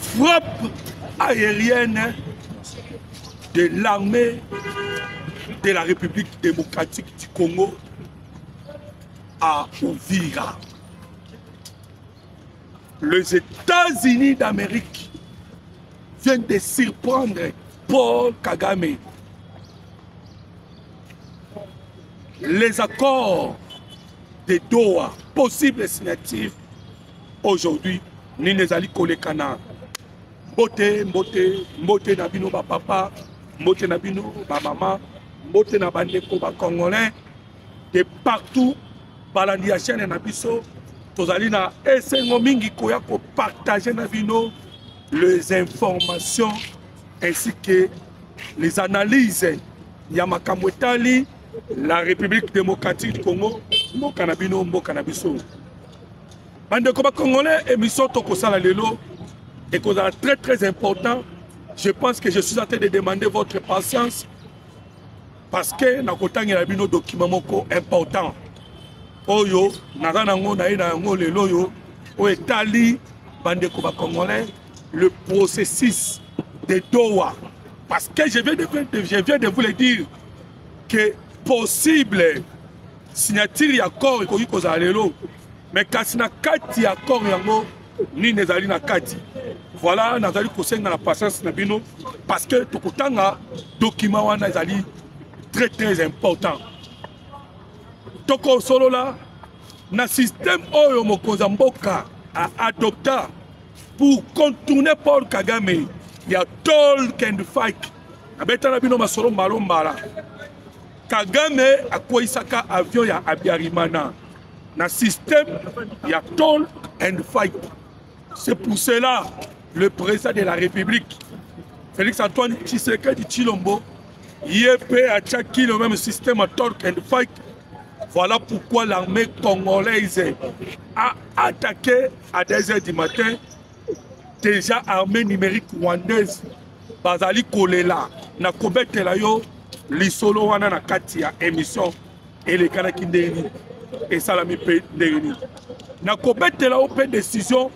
frappe aérienne de l'armée de la République démocratique du Congo à Uvira. Les États-Unis d'Amérique viennent de surprendre Paul Kagame. Les accords de Doha, possibles signatures, aujourd'hui, ni les alliés kolekana. Mbote nabino ba papa, mbote nabino ba maman, mbote na bandeko ba congolais, de partout, balandi ya chaîne na biso, tozali na esengo mingi koya ko partager na bino les informations ainsi que les analyses ya makambo etali la République démocratique du Congo, mboka na bino mboka na biso. Bandeko ba congolais, émission tokosala lelo et qu'on a très important. Je pense que je suis en train de demander votre patience parce que na kotangi na bino document moko important. Oyo nazana ngo na ina ngo lelo yo o etali bandeko ba congolais le processus de Doha, parce que je viens de vous le dire que possible signature ya accord ko kozala lelo, mais kasi na kati ya accord yango ni nezali na kati. Voilà, nazali kosenga na patience na bino parce que tokotanga document wana ezali très important. Toko solo la na système oyo mokonzi mboka a adopta pour contourner Paul Kagame ya talk and fight. Abeta na bino masolo malombala. Kagame akoisaka avion ya Abiyarimana na système ya talk and fight. C'est pour cela le président de la République, Félix Antoine Tshisekedi Tshilombo, YP a tchaki le même système à talk and fight. Voilà pourquoi l'armée congolaise a attaqué à 2h du matin déjà armée numérique rwandaise Bazali Kolela na kobetela yo lisolo wana na kati ya émission elekana kindeni et salami pe ndeni na kobetela o pe décision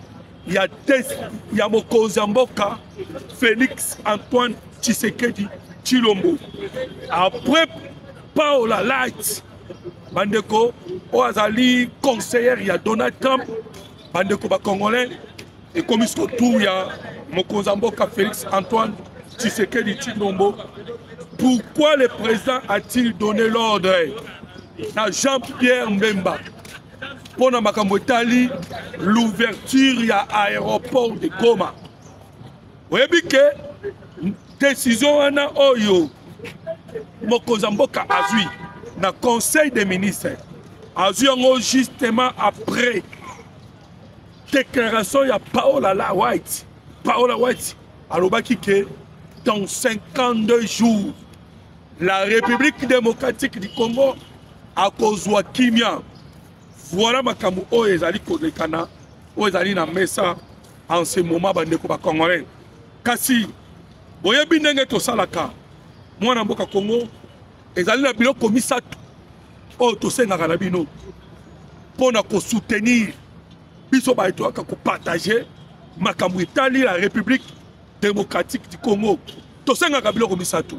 ya mokonzi mboka Félix Antoine Tshisekedi Tshilombo après Paola Light bandeko oazali conseiller ya Donald Trump bandeko ba congolais et comme ce tour ya mokonzi mboka Félix Antoine Tshisekedi Tshilombo. Pourquoi le président a-t-il donné l'ordre à Jean-Pierre Mbemba pour l'ouverture à l'aéroport de Goma? Vous voyez que décision wana oyo mokonzi mboka azui na conseil des ministres azui yango justement après déclaration ya Paola White. Paola White alobaki que dans 52 jours la République démocratique du Congo a kozwa kimia. Voilà makambo oyo ezali kolekana oyo ezali na mesa en ce moment bandeko ba congolais. Kasi boyebi ndenge tosalaka mwana mboka Congo ezali na biloko misatu oyo tosengaka na bino mpona kosoutenir biso bato aka kopartager makambo etali la République démocratique du Congo. Tosengaka biloko misatu.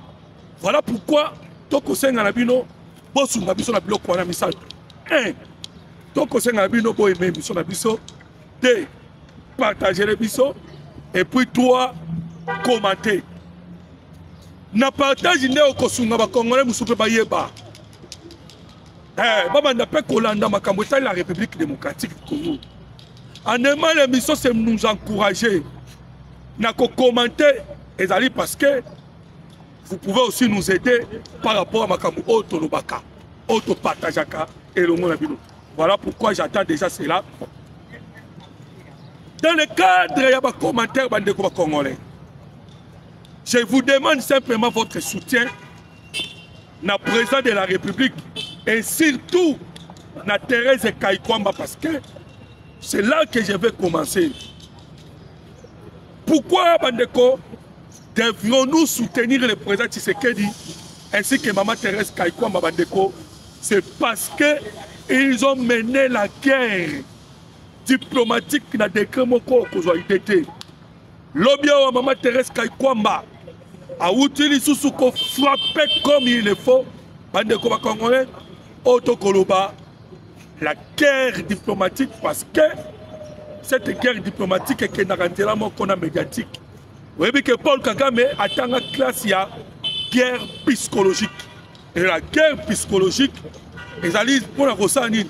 Voilà pourquoi tokosenga na bino bosunga biso na biloko wana misatu. 1. Tokosenga na bino bo aimer biso na biso. 2. Partager les biso. Et puis 3. Commenter. Na partage ndeo kosunga ba congolais musupe ba yeba. Baba ndape kolanda makambo etali la République démocratique du Congo. En aimant l'émission, c'est nous encourager. Na ko commenter ezali parce que vous pouvez aussi nous aider par rapport à makambo auto lobaka, auto partageaka et le monde bino. Voilà pourquoi j'attends déjà cela. Dans le cadre il y a des commentaires bandeko congolais. Je vous demande simplement votre soutien na président de la République et surtout na Thérèse Kaikwamba parce que c'est là que je vais commencer. Pourquoi bandeko devrions-nous soutenir le président Tshisekedi ainsi que Maman Thérèse Kaikwamba bandeko? C'est parce que ils ont mené la guerre diplomatique na décret moko kozwa idée. Lobia wa Maman Thérèse Kaikwamba a utilisé Susuko frappé comme il le faut. Bande Koba Congolais, Otokoloba, la guerre diplomatique, parce que cette guerre diplomatique est une guerre médiatique. Vous voyez que Paul Kagame attend la classe, il y a guerre psychologique. Et la guerre psychologique, ils allaient pour la Rossani,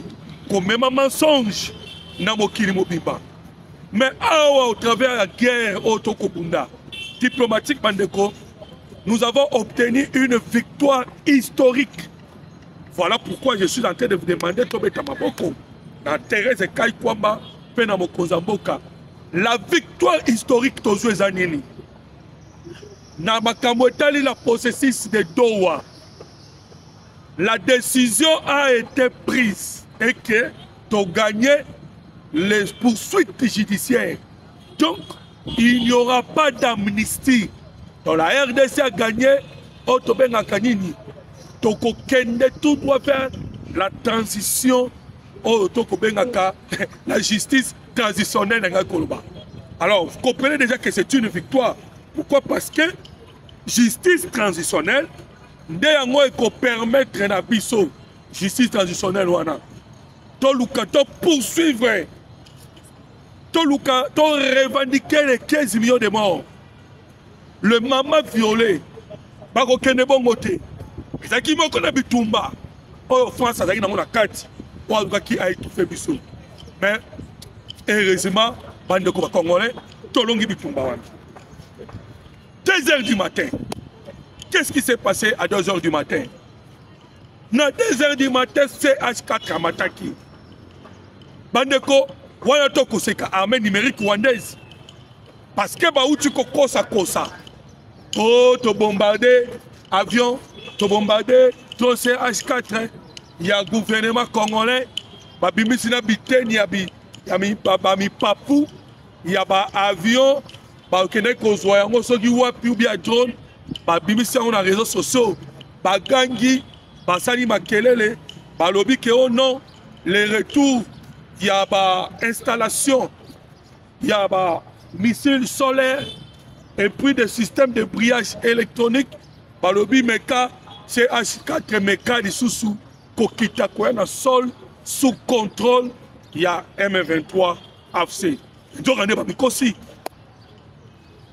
comme même un mensonge, Namokili Mobimba. Mais au travers de la guerre Otokobunda, diplomatique Bandeko, nous avons obtenu une victoire historique. Voilà pourquoi je suis en train de vous demander Tobeta Maboko, dans Thérèse Kaikwamba, Penamo Kozamboka, la victoire historique Tozo Zanini. Na makamotali la processus de Doha. La décision a été prise et que tu as gagné les poursuites judiciaires. Donc, il n'y aura pas d'amnistie. Donc, la RDC a gagné, Otobenga Kanini. Tout doit faire la transition, la justice transitionnelle. Alors, vous comprenez déjà que c'est une victoire. Pourquoi? Parce que justice transitionnelle, il faut permettre à la justice transitionnelle de poursuivre, de revendiquer les 15 millions de morts. Le maman violé, il bon côté. Qui m'a connu Bitumba, en France, ça a été la carte, qui a étouffé Bissou. Mais heureusement, bande de Congolais, tout le monde Bitumba. 2h du matin. Qu'est-ce qui s'est passé à 2h du matin? À 2h du matin, c'est H4 Amataki. Bandeko, voilà toko seka armée numérique rwandaise. Parce que Baouti kosa. Oh, to bombardé avion, to bombardé drone H4. Il y a gouvernement congolais. Babimisina biteni yami papou. Il y a ba avion. Bakene kozwa yango soki wapi ou bien drone. Babimisi yango na réseaux sociaux. Bagangi, basali makelele. Balobi ke oh non, les retours. Il y a des installations, il y a des missiles solaires et puis des systèmes de brillage électronique. Balobi Meka, c'est H4 Meka de Soussou, Kokita Kouena sol, sous contrôle, il y a M23 AFC. Donc, on est à Mikosi.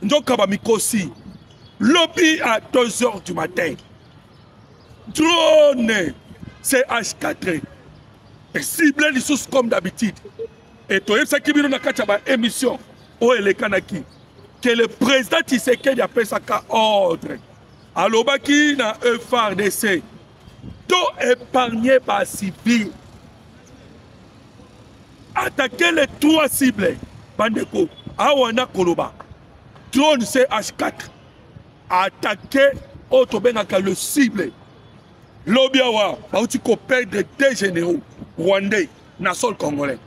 Donc, on est à Mikosi. Lobby à 2h du matin. Drone, c'est H4. Et cibler les sources comme d'habitude. Et toi, ce qui vient dans la émission, que le président Tshisekedi appelle ça qu'à ordre. Alors, qui dans FARDC, tout épargné par civil. Attaquer les 3 cibles. Bandeko, Awana Koloba. Drone CH4. Attaquer Otobenaka le cible. Lobiawa, Baouti ko perdre 2 généraux rwandais, na sol congolais.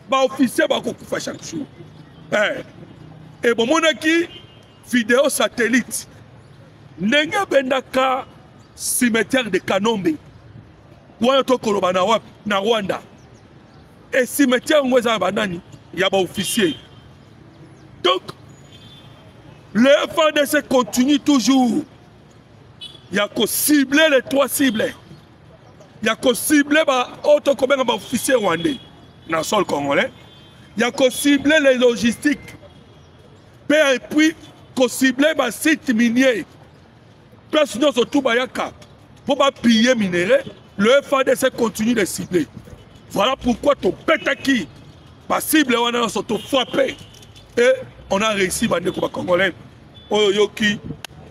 Ba officier ba ko kufa chaque jour. Et bon monaki vidéo satellite. Nenga bendaka cimetière de Kanombe. Wana to koloba na Rwanda. Et cimetière ngweza banani ya ba officier. Donc le FARDC continue toujours. Il y a qu'à cibler les 3 cibles. Il y a qu'à cibler les officiers rwandais dans le sol congolais. Il y a qu'à cibler les logistiques. Et puis, qu'à cibler les sites miniers. Parce que surtout, pour ne pas piller minerais, le FARDC continue de cibler. Voilà pourquoi tu pètes qui. La cible, on a surtout frappé. Et on a réussi à les Congolais. Oyoki,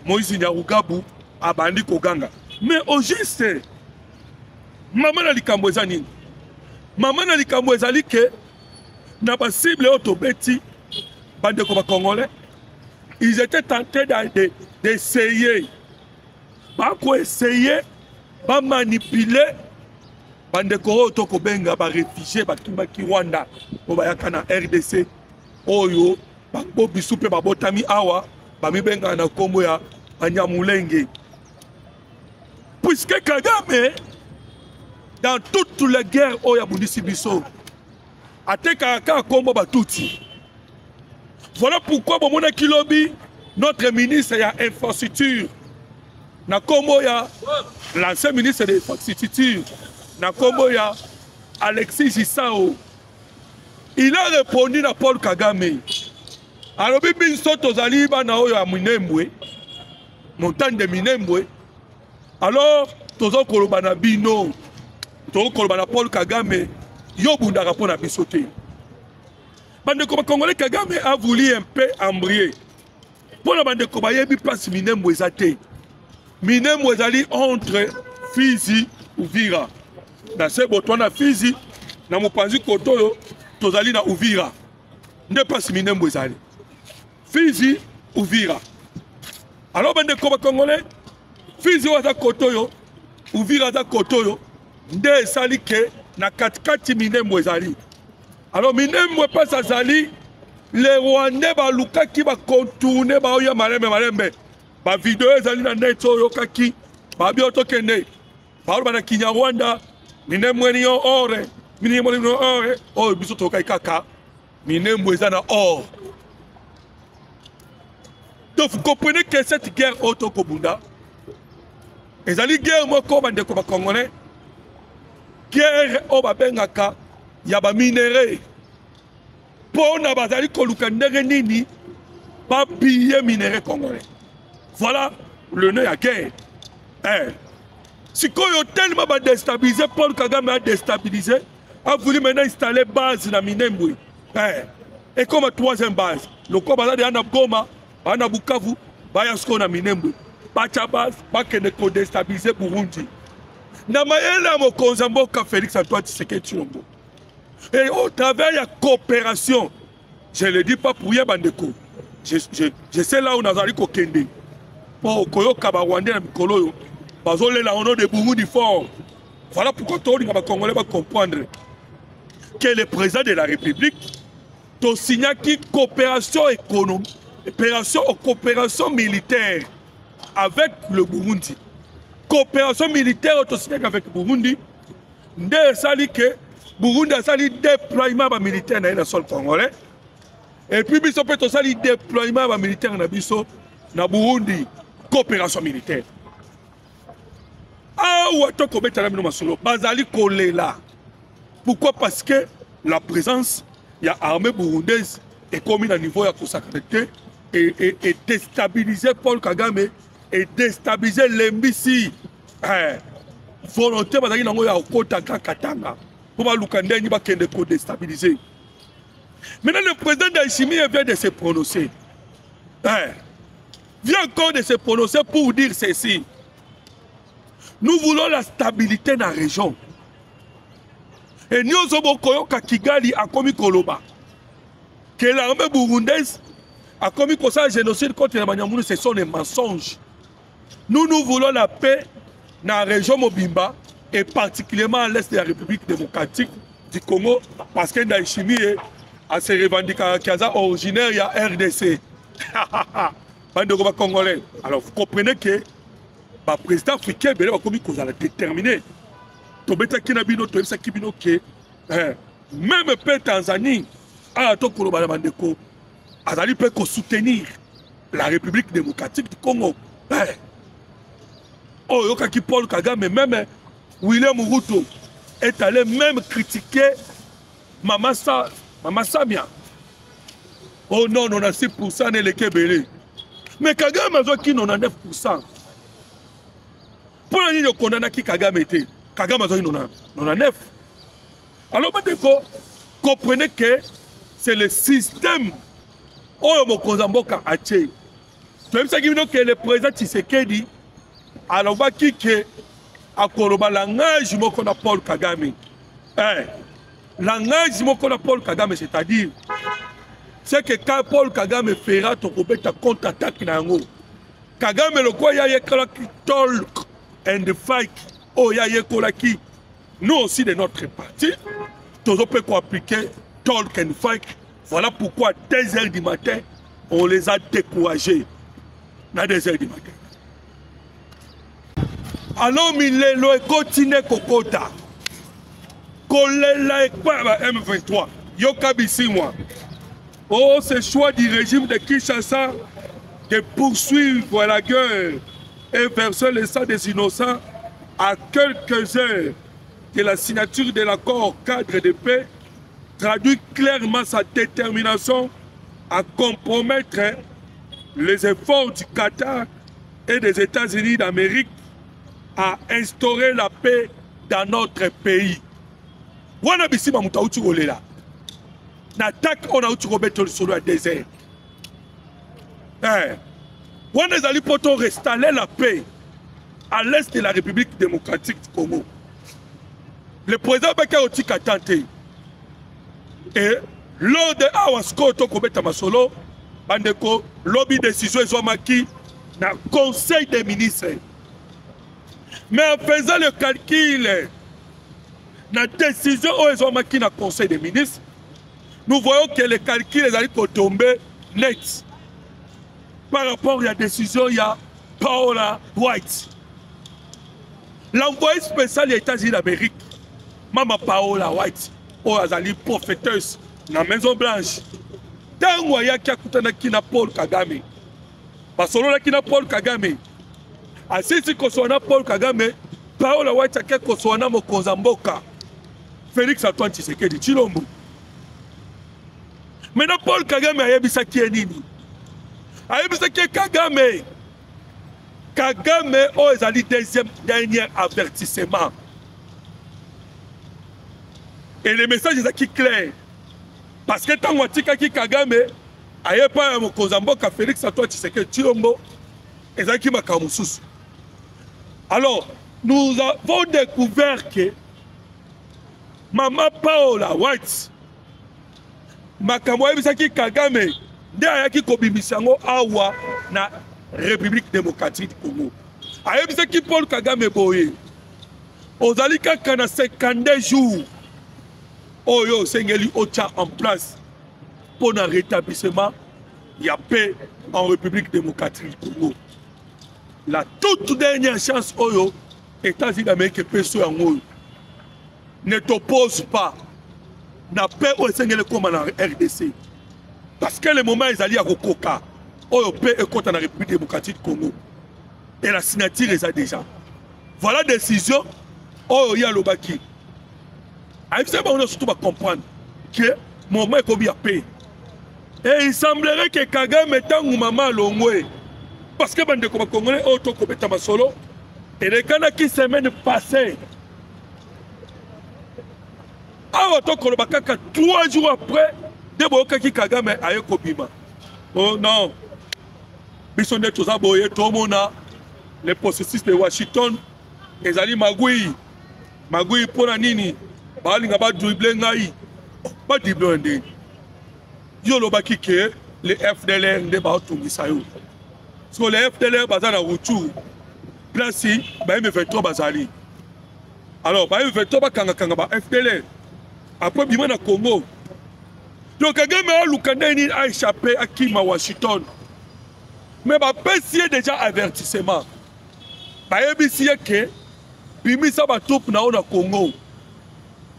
Moïse Nyarugabou. Abandi Koganga. Mais au juste, maman na likambo ezani. Maman na likambo ezali ke na ba cible autobeti bande ko ba congolais. Ils étaient tentés d'essayer. Ba ko essayer, ba manipuler bande ko to benga ba réfugiés ba kimba ki Rwanda, ko ba yakana RDC. Oyo ba ko bisupe ba botami awa, ba mi benga na kombo ya Banyamulenge. Puisque Kagame, dans toutes les guerres, il y a Biso, a été Kombo Batouti. Voilà pourquoi Bomona Kilobi, notre ministre y a infrastructure. Nakombo ya l'ancien ministre de l'infrastructure. Nakombo ya Alexis Gisao. Il a répondu à Paul Kagame. Alors, bibi soto zaliba na oyo ya Minembwe. Montagne de Minembwe. Alors, tozo koloba na bino. Tozo koloba na Paul Kagame. Yo bundaka pona bisote. Bandeko Congolais Kagame a voulu un peu embrayer. Pour la bande de yebi place Minembwe ezate. Minembwe ezali entre Fizi Uvira. Na se botwana Fizi na mopanzi kotoyo tozali na Uvira. Ne place Minembwe ezali. Fizi Uvira. Alors bande de Congolais Fizi waza kotoyo Uvira za kotoyo nde esali ke na katikati Minembwe ezali. Alors Minembwe passe à Zali, les Rwandais baluka qui va contourner ba oya malembe. Ba vidéo ezali na net oyo kaki, ba bioto kende. Ba ba na Kinyarwanda, Minembwe ni ore, Minembwe ni ore, oh biso to kai kaka. Minembwe za na or. Donc vous comprenez que cette guerre auto-kobunda, ezali guerre moko bande ko ba Congolais. Guerre o ba bengaka yaba minéré. Pour na bazali koluka ndenge nini ba billet minéré congolais. Voilà le nœud à guerre. Si Koyo tellement va déstabiliser, Paul Kagame a déstabilisé, a voulu maintenant installer base dans Minembwe. Et comme troisième base, le Koba de Ana Goma, Ana Bukavu, Bayasko na Minembwe. Bacha base, bakene ko déstabiliser Burundi. Na mayela mo konzambo ka Félix Antoine Tshisekedi Tshilombo. Et au travers de la coopération, je ne le dis pas pour y bandeko. Je sais là où nous allons kokende. Pour Koyo Kabarwandé na Mikolo, bazole la ono de Burundi fort. Voilà pourquoi tous les Congolais vont comprendre que le président de la République a signé une coopération économique, coopération militaire avec le Burundi. Coopération militaire avec le Burundi. Ndé sali que Burundi a sali déploiement militaire dans le sol congolais. Et puis biso peut sali déploiement militaire na biso na Burundi. Coopération militaire. Ah ouais, toi comme tu as mis masolo, bazali kolela. Pourquoi? Parce que la présence il y a armée burundaise est comme à niveau ya consacré et déstabiliser Paul Kagame et déstabiliser l'embissi. Volonté bazali nango ya okota Katanga. Pour ba lukande ni ba kende ko déstabiliser. Maintenant le président d'Aïchimi vient de se prononcer. Vient encore de se prononcer pour dire ceci. Nous voulons la stabilité dans la région. Et nous sommes au Kigali à Komi Koloba. Que l'armée burundaise a commis comme ça un génocide contre les Maniamouni, ce sont des mensonges. Nous voulons la paix dans la région Mobimba et particulièrement à l'est de la République démocratique du Congo parce que Ndayishimiye a ses revendications originaires, il y a RDC. Congolais. Alors vous comprenez que le président africain va déterminer. Même le Tanzanie a soutenir la République démocratique du Congo. Oh, Paul Kagame, même William Ruto est allé même critiquer Mama Samia. Oh non, 96% n'est le Kébélé. Mais Kagame a qui 99%. Pour nous condamner qui Kagame était. Kagame a 99%. Alors, vous comprenez que c'est le système. Oh, mon Kozamboka a tué. Même ça qui veut dire que le président Tshisekedi alors qui que à Koloba langage moko na Paul Kagame. Langage moko na Paul Kagame, c'est-à-dire c'est que quand Paul Kagame fera ton contre-attaque na yango. Kagame le quoi ya yekola qui talk and fight. Oh ya yekola qui nous aussi de notre parti tous on peut appliquer talk and fight. Voilà pourquoi 2h du matin on les a découragés. À 2h du matin. Alors, Milelo et continue Kokota. Kolela et quoi M23. Yokabi 6 mois. Oh, ce choix du régime de Kinshasa de poursuivre la guerre et verser le sang des innocents à quelques heures de la signature de l'accord cadre de paix traduit clairement sa détermination à compromettre les efforts du Qatar et des États-Unis d'Amérique à instaurer la paix dans notre pays. Wana bisima mutauti olela. N'attaque on a outi robeto sur le désert. Wana zali poto restaller la paix à l'est de la République démocratique du Congo. Le président Baka oti katante. Et lors de Awasko to kobeta masolo bandeko lobby décision ezwamaki na conseil des ministres. Mais en faisant le calcul, la décision où ils ont marqué dans le Conseil des ministres, nous voyons que les calculs sont tombés net. Par rapport à la décision, il y a Paola White. L'envoyé spécial des États-Unis d'Amérique, Maman Paola White, où elle est prophéteuse dans la Maison Blanche. Tant qu'il y a Paul Kagame, parce que là, Paul Kagame, asisi koswana Paul Kagame, Paola White ake koswana mokonza mboka Félix Antoine Tshisekedi Tshilombo. Maintenant Paul Kagame ayebisaki nini? Ayebisaki Kagame. Kagame o ezali deuxième dernier avertissement. Et le message est clair. Parce que tant que Kagame ayepa mokonza mboka Félix Antoine Tshisekedi Tshilombo ezaki makamususu. Alors, nous avons découvert que Maman Paola White, Makamwa Bisaki Kagame, de ayaki kobimisango awa na République démocratique du Congo. Ayebisaki Paul Kagame boye. Ozali kaka na 52 jours. Oyo sengeli ocha en place pour un rétablissement y a paix en République démocratique du Congo. La toute dernière chance, Oyo, États-Unis d'Amérique ne t'oppose pas. Na paix au Seigneur comme en RDC. Parce que le moment ils allaient à Kokoka, Oyo paix est contre la République démocratique du Congo. Et la signature est ça déjà. Voilà la décision, Oyo y a le baki. On a surtout comprendre que le moment est comme il y a paix. Et il semblerait que Kagame est un maman longwe. Parce que les Congolais ont été en solo. Et les Canadiens qui semaine passée, alors 3 jours après, des Bokaki Kagame a eu Kobima. Oh non. Bisonnet aux aboyés, tout le monde a les processus de Washington. Les alliés Magui. Magui pour la Nini. Balinga ba dribbler ngai. Pas dribbler. Yo lo baki ke les FDLR ne ba tungisa yo. So les FDLR bazana rutu. Place ba M23 bazali. Alors ba M23 ba kanga ba FDLR. Après bima na Congo. Donc Kagame a lukanda ni a échappé à Kima Washington. Mais ba pesier déjà avertissement. Ba ebisiye ke bimisa ba top na o na Congo.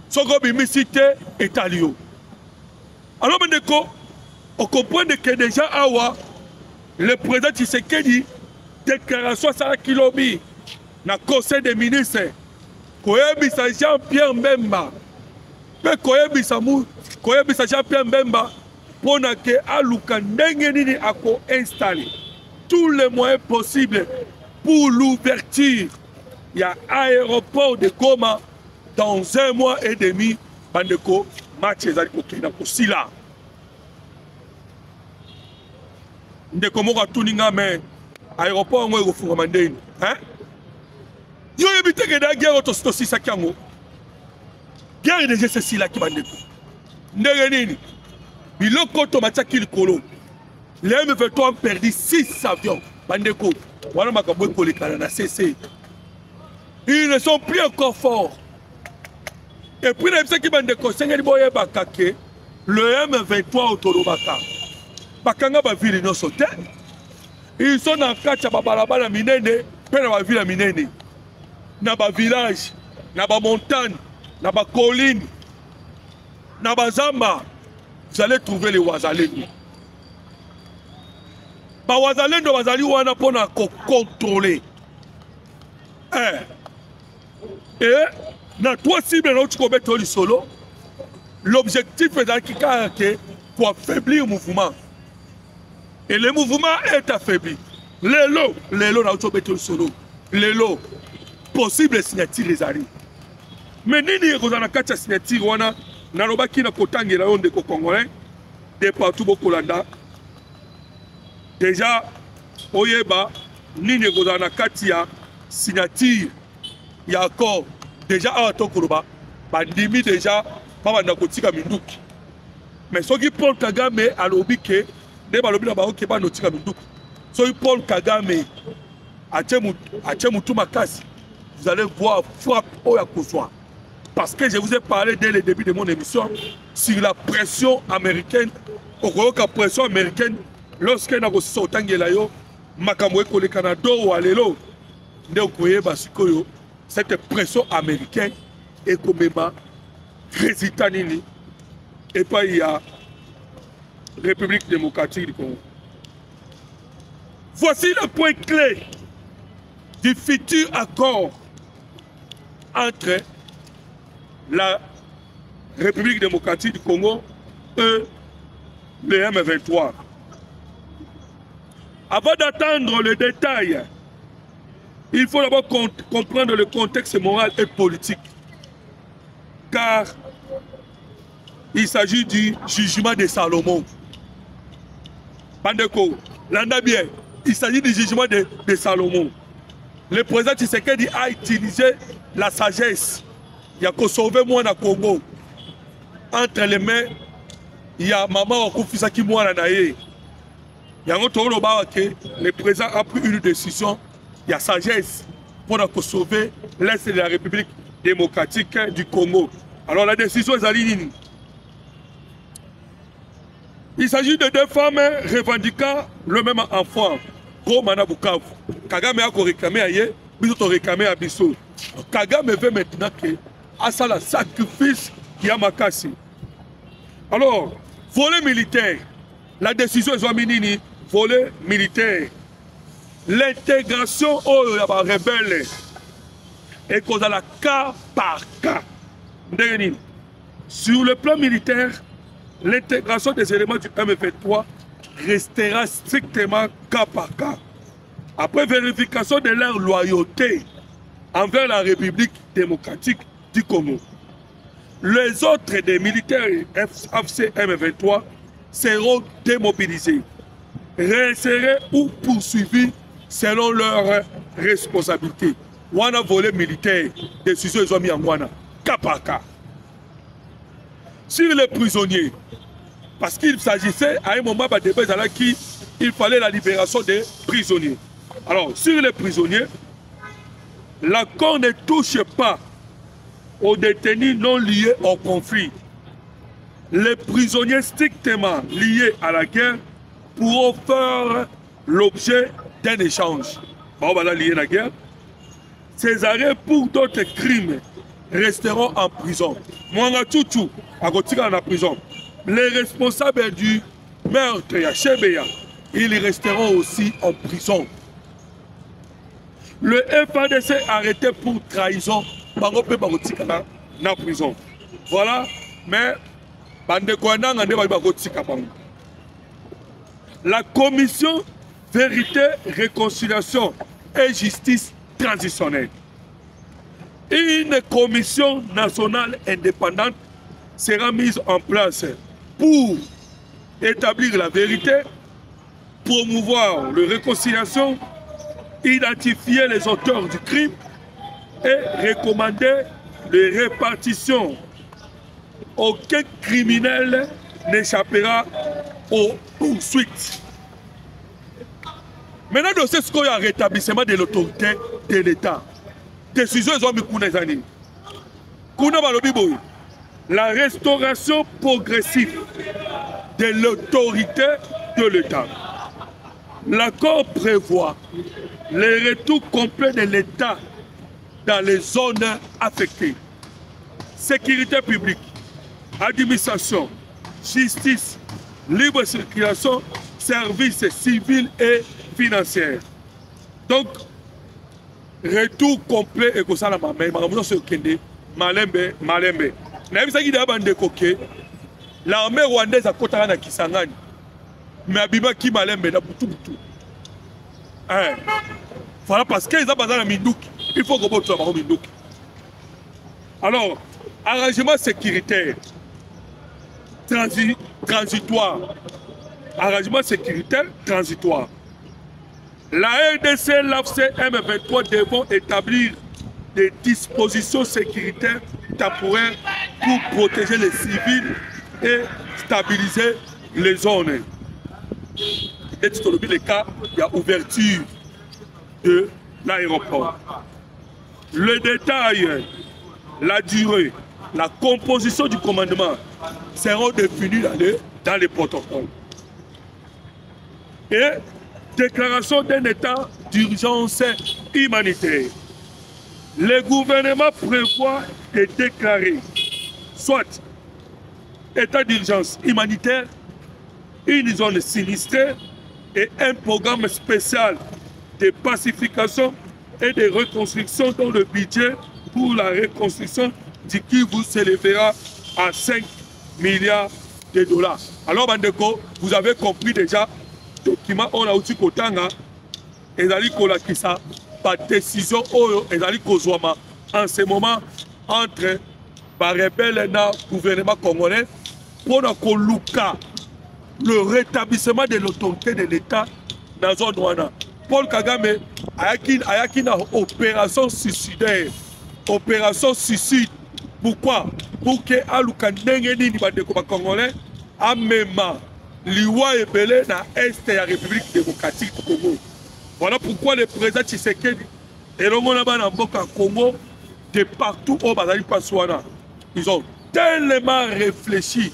Soko bimisite etalio. Alors, on comprend que déjà, le président Tshisekedi, déclaration à Sarah Kilobi, dans le conseil des ministres, Koyebisa Jean-Pierre Mbemba, mais Koyebisa Jean-Pierre Mbemba, pour que Aluka Ndengenini a installé tous les moyens possibles pour l'ouverture. Il y a aéroport de Goma dans 1 mois et demi, Bandeko. Match ezali aussi là. Ndeko moko tuninga mais aéroport ngo ekofunga mandeni. Hein? Yo yebite ke da guerre to sisa kyango. Guerre de ceci là ki bandeko. Ndenge nini? Biloko to mataki likolo. Les M23 ont perdu 6 avions. Bandeko. Wana makambo ekolekana na CC. Ils ne sont plus encore forts. Et puis, les gens qui ont dit le M23 autonomaka. Bakanga ba ville no sauté. Ils sont dans kacha babalabala minene, pe na ba ville minene. Na ba village, na ba montagne, na ba colline, na ba zamba. vous allez trouver les Wazalendo. Ba Wazalendo bazali wana pona ko contrôler. Et na trois cibles na tu mettre le solo. L'objectif est pour affaiblir le mouvement. Et le mouvement est affaibli. Les lots na tu mettre le solo. Les lots possible signature les arrêts. Mais nini ko na kati signature wana na lobaki na kotangela yo ndeko congolais de partout bokolanda. Déjà oyeba nini ko na kati ya signature ya accord déjà à tokoloba bandimi déjà pas na kotika minduki. Mais soki Paul Kagame alobi ke de balobi na ba okeba no tika minduki. Soki Paul Kagame Mutu Makasi, vous allez voir frappe au Yakouswa. Parce que je vous ai parlé dès le début de mon émission sur la pression américaine, la pression américaine, lorsqu'il y a un makamwe ko le Canada ou alelo, cette pression américaine est comme résultat nini et pas il y a République démocratique du Congo. Voici le point clé du futur accord entre la République démocratique du Congo et le M23. Avant d'attendre le détail, il faut d'abord comprendre le contexte moral et politique. Car il s'agit du jugement de Salomon. Bandeko, l'Andabien, il s'agit du jugement de Salomon. Le président Tshisekedi a utilisé la sagesse. Il y a qu'à sauver moi dans le Congo. Entre les mains, il y a maman Okufisa qui moi dans le président a pris une décision. Il y a sagesse pour sauver l'Est de la République démocratique du Congo. Alors la décision est à l'île. Il s'agit de deux femmes revendiquant le même enfant. Romana Bukavu. Kagame a réclamé ailleurs, Biso réclamé à Biso. Kagame veut maintenant que à ça le sacrifice qui a Makasi. Alors, volet militaire, la décision est minini, volet militaire. L'intégration aux rebelles est cause à la cas par cas. Sur le plan militaire, l'intégration des éléments du M23 restera strictement cas par cas. Après vérification de leur loyauté envers la République démocratique du Congo. Les autres des militaires FC M23 seront démobilisés, réinsérés ou poursuivis selon leurs responsabilités. Wana volet militaire, décision ils ont mis en Wana, cas par cas. Sur les prisonniers, parce qu'il s'agissait à un moment il fallait la libération des prisonniers. Alors, sur les prisonniers, l'accord ne touche pas aux détenus non liés au conflit. Les prisonniers strictement liés à la guerre pourront faire l'objet d'un échange. Bon, voilà, liés à la guerre. Ces arrêts pour d'autres crimes resteront en prison. Mwanga Tutu, à en prison. Les responsables du meurtre à Chebeya, ils resteront aussi en prison. Le FADC arrêté pour trahison, en prison. Voilà, mais la commission vérité, réconciliation et justice transitionnelle. Une commission nationale indépendante sera mise en place pour établir la vérité, promouvoir la réconciliation, identifier les auteurs du crime et recommander les répartitions. Aucun criminel n'échappera aux poursuites. Maintenant, c'est ce qu'il y a un rétablissement de l'autorité de l'État. Décision ils ont mis les années. La restauration progressive de l'autorité de l'État. L'accord prévoit le retour complet de l'État dans les zones affectées. Sécurité publique, administration, justice, libre circulation, services civils et financiers. Donc, retour complet et que ça la maman, maman se kende, malembe, malembe. Na bisa ki d'abord ndekoke, l'armée rwandaise a kotara na Kisangani, mais abima ki malembe na butu butu. Voilà parce qu'ils ont besoin de Mindouki. Il faut que vous soyez Mindouki. Alors, arrangement sécuritaire, transitoire. Arrangement sécuritaire, transitoire. La RDC, l'AFC, M23 devront établir des dispositions sécuritaires temporaires pour protéger les civils et stabiliser les zones. Et dans le cas, il y a ouverture de l'aéroport. Le détail, la durée, la composition du commandement seront définis dans les protocoles. Et déclaration d'un état d'urgence humanitaire. Le gouvernement prévoit de déclarer soit état d'urgence humanitaire, une zone sinistrée et un programme spécial de pacification et de reconstruction dont le budget pour la reconstruction du Kivu s'élèvera à 5 milliards de dollars. Alors, Bandeko, vous avez compris déjà, document on a aussi Kotanga, et Zali Kolakisa, par décision Oyo, et Zali Kozwama, en ce moment, entre les rebelles et le gouvernement congolais, pour le rétablissement de l'autorité de l'État dans la zone douane. Paul Kagame a une opération suicidaire. Opération suicide. Pourquoi? Pour que Aluka Nengeni Nibadeko Congolais a même l'Iwa et Belé dans l'Est de la République démocratique du Congo. Voilà pourquoi le président Tshisekedi et le Congo de partout au Bazali Passoana. Ils ont tellement réfléchi,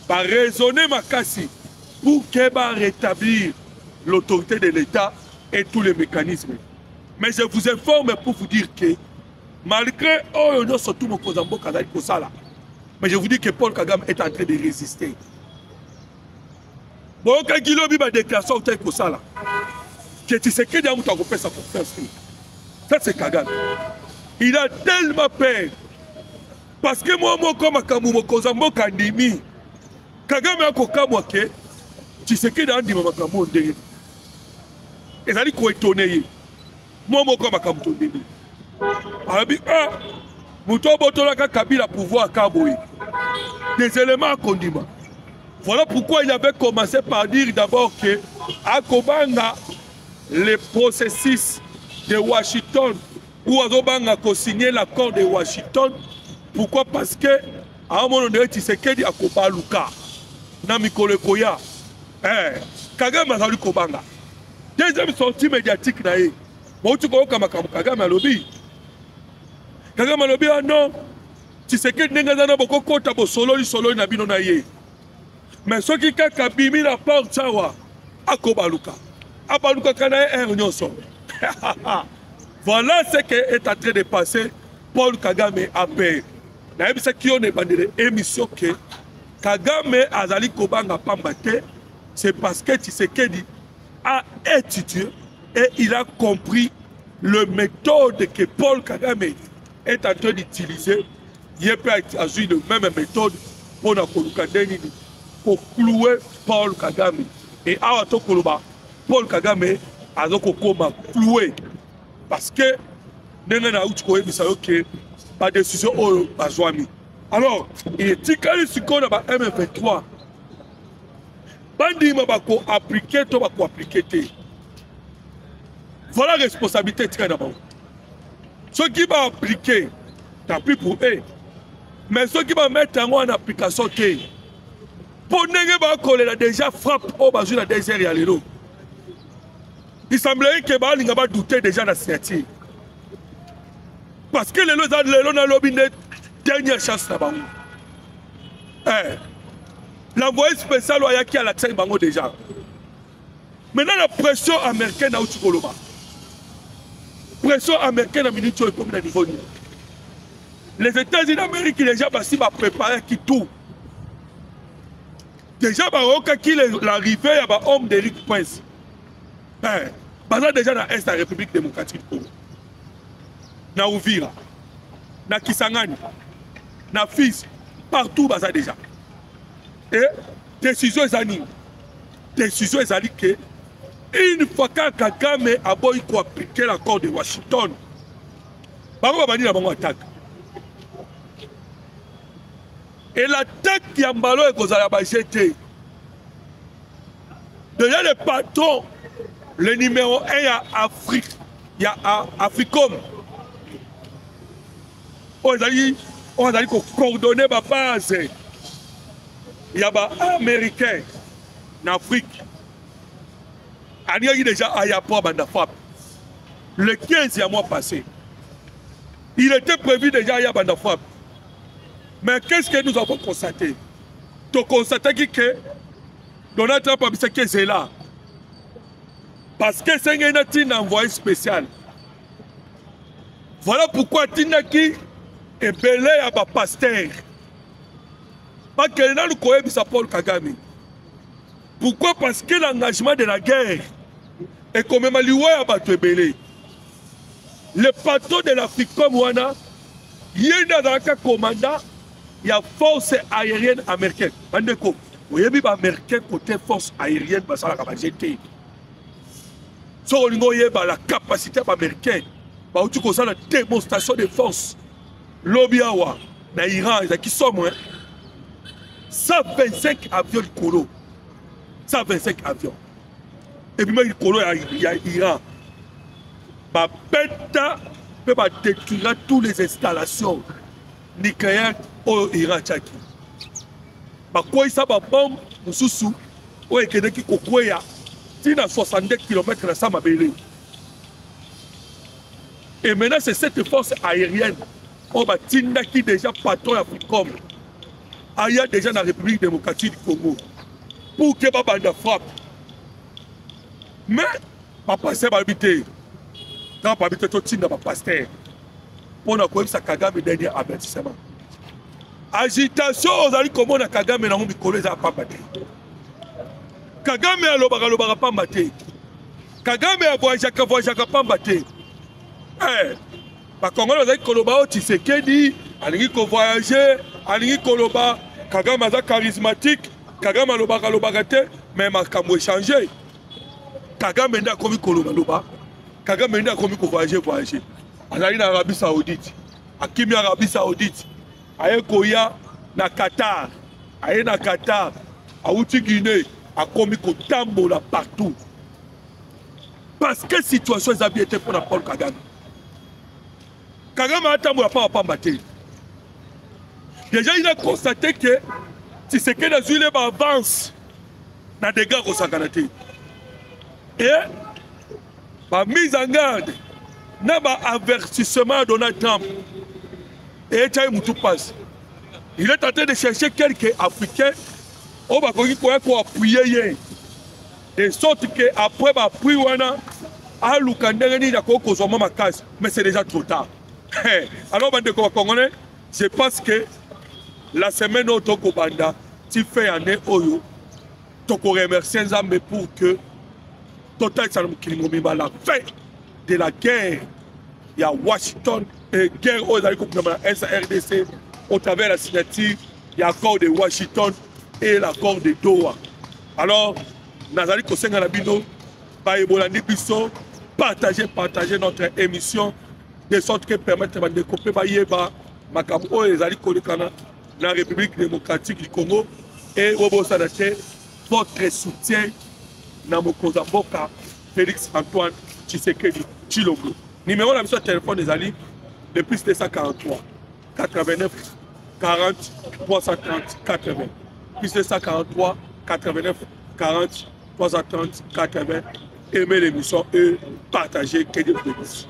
par raisonner Makassi, pour qu'elle rétablir l'autorité de l'État et tous les mécanismes. Mais je vous informe pour vous dire que malgré surtout mon Kozambo Kazali Kosala, mais je vous dis que Paul Kagame est en train de résister. Bon, quand il a une déclaration de Kosala, que tu sais qu'il y a un peu sa confiance. Ça, c'est Kagame. Il a tellement peur. Parce que moi, comme Kamu Kozambo Kandimi, Kagame a kokamwa ke, tu sais qu'il y a un peu de temps. Et ça dit qu'on est étonné. Moi, comme Kamu Arabi, Mouto Botolaka Kabila pouvoir Kaboui. Des éléments à condiment. Voilà pourquoi il avait commencé par dire d'abord que à Kobanga, le processus de Washington, où Azobanga a signé l'accord de Washington. Pourquoi? Parce que à un moment donné, tu sais qu'il y a Kobaluka, Namikole Koya, Kagame a salué Kobanga. Deuxième sortie médiatique, bon, tu connais Kagame à lobby. Kagame a lobby, ah non, tu sais qu'il n'y a pas beaucoup de temps pour solo, na bino na ye. Mais ce qui a kabimi la porte, ça va, à Kobaluka. À Baluka, Kanae, voilà ce qui est en train de passer. Paul Kagame a peur. Ce qui est dans l'émission que Kagame Azali Kobanga Pambate, c'est parce que Tshisekedi a étudié et il a compris le méthode que Paul Kagame est en train d'utiliser. Il peut utiliser la même méthode pour clouer Paul Kagame. Et à Paul Kagame a cloué. Parce que par décision au Bazouami. Alors, il est ticali sur le M23. Bandi m'a appliqué, to bako appliqué. Voilà la responsabilité d'abord. Ceux qui vont appliquer, tant pis pour eux. Mais ceux qui vont mettre en application, pour ne pas déjà frappe au bazou la désert et à l'élo. Il semblerait que Balinga va douter déjà de la signature. Parce que les gens ont lobby une dernière chance là-bas. L'envoyé spécial qui a l'accès déjà. Maintenant, la pression américaine a eu Koloba. Pression américaine a mis au niveau. Les États-Unis d'Amérique, les gens vont préparer qui tout. déjà l'arrivée à l'homme d'Éric Prince. Baza déjà dans l'Est de la République démocratique du Congo. Na Uvira, na Kisangani, na Fizi, partout baza déjà. Et décision est décision est que une fois que Kagame a beau appliquer l'accord de Washington, bango bani na bango attaque. Et l'attaque qui a mbalo et kozala ba jeté. Déjà le patron, le numéro 1 il y a Afrique, il y a Africom. On a coordonner ma base. Il y a des Américains en Afrique. Il y a déjà un aéroport Bandafab. Le 15 mois passé, il était prévu déjà à Bandafab. Mais qu'est-ce que nous avons constaté? Tu as constaté que Donald Trump a dit que c'est là. Parce que c'est un envoyé spécial. Voilà pourquoi Tinaki est belé à ma pasteur. Parce que là, nous connaissons Paul Kagame. Pourquoi? Parce que l'engagement de la guerre est quand même alloué à battre belé. Le patron de l'Afrique comme Wana, il y a un commandant, il y a force aérienne américaine. Bandeko, vous voyez bien américain côté force aérienne, parce que la capacité. Si on a la capacité américaine, tu as la démonstration de force. L'Obiawa, dans l'Iran, qui sont moins 125 avions de colo. 125 avions. Et puis, il y a l'Iran. Ma bêta peut détruire toutes les installations nucléaires au Iran. Quoi, ça va bombe, sous ou et qui kokoya, il y a 62 km de Samabélé. Et maintenant, c'est cette force aérienne. On va Tindaki déjà patron Africom. Il y a déjà dans la République démocratique du Congo. Pour que Babanda frappe. Mais, papa, c'est pas habité. Quand pas habité, tout le monde pasteur. Pour nous, comme ça, Kagame dernier avertissement. Agitation, on a dit comment on a Kagame dans le micro, ils n'ont pas battu. Kagame a l'obara pas battu. Kagame a voyagé pas battu. Par contre, on a dit Koloba, tu sais qu'il dit, il faut voyager, il faut Kagame est charismatique, Kagame a l'obara, mais il a changé. Kagame a commis Koloba, Kagame a commis voyager. Il a en Arabie Saoudite, à Kimi Arabie Saoudite, à Koya, na Qatar, à Qatar, à Outi Guinée, à commis Tambola partout. Parce que la situation est habitée pour Paul Kagame. Kagame a tambola pas battu. Déjà, il a constaté que si c'est que les huiles avancent dans des gars au Sakanate. Et la mise en garde, n'a pas avertissement à Donald Trump. Et tout passe. Il est en train de chercher quelques Africains on va appuyer. De sorte qu'après, appui, mais c'est déjà trop tard. Alors, je pense que la semaine où tu fais un oyo, tu remercies Nzambe pour que Total la fin de la guerre, il y a Washington, et guerre aux SARDC, au travers de la signature, il y a l'accord de Washington et l'accord de Doha. Alors, Nazali Kosenga Nabino, partager notre émission de sorte que permettre de couper la République démocratique du Congo et votre soutien dans Mokoza Mboka, Félix Antoine Tshisekedi Tshilombo. Numéro de téléphone des alliés, le plus 243 89 40 330 80. Plus 243 89 40 330 80. Aimez l'émission et partagez. Que Dieu vous bénisse.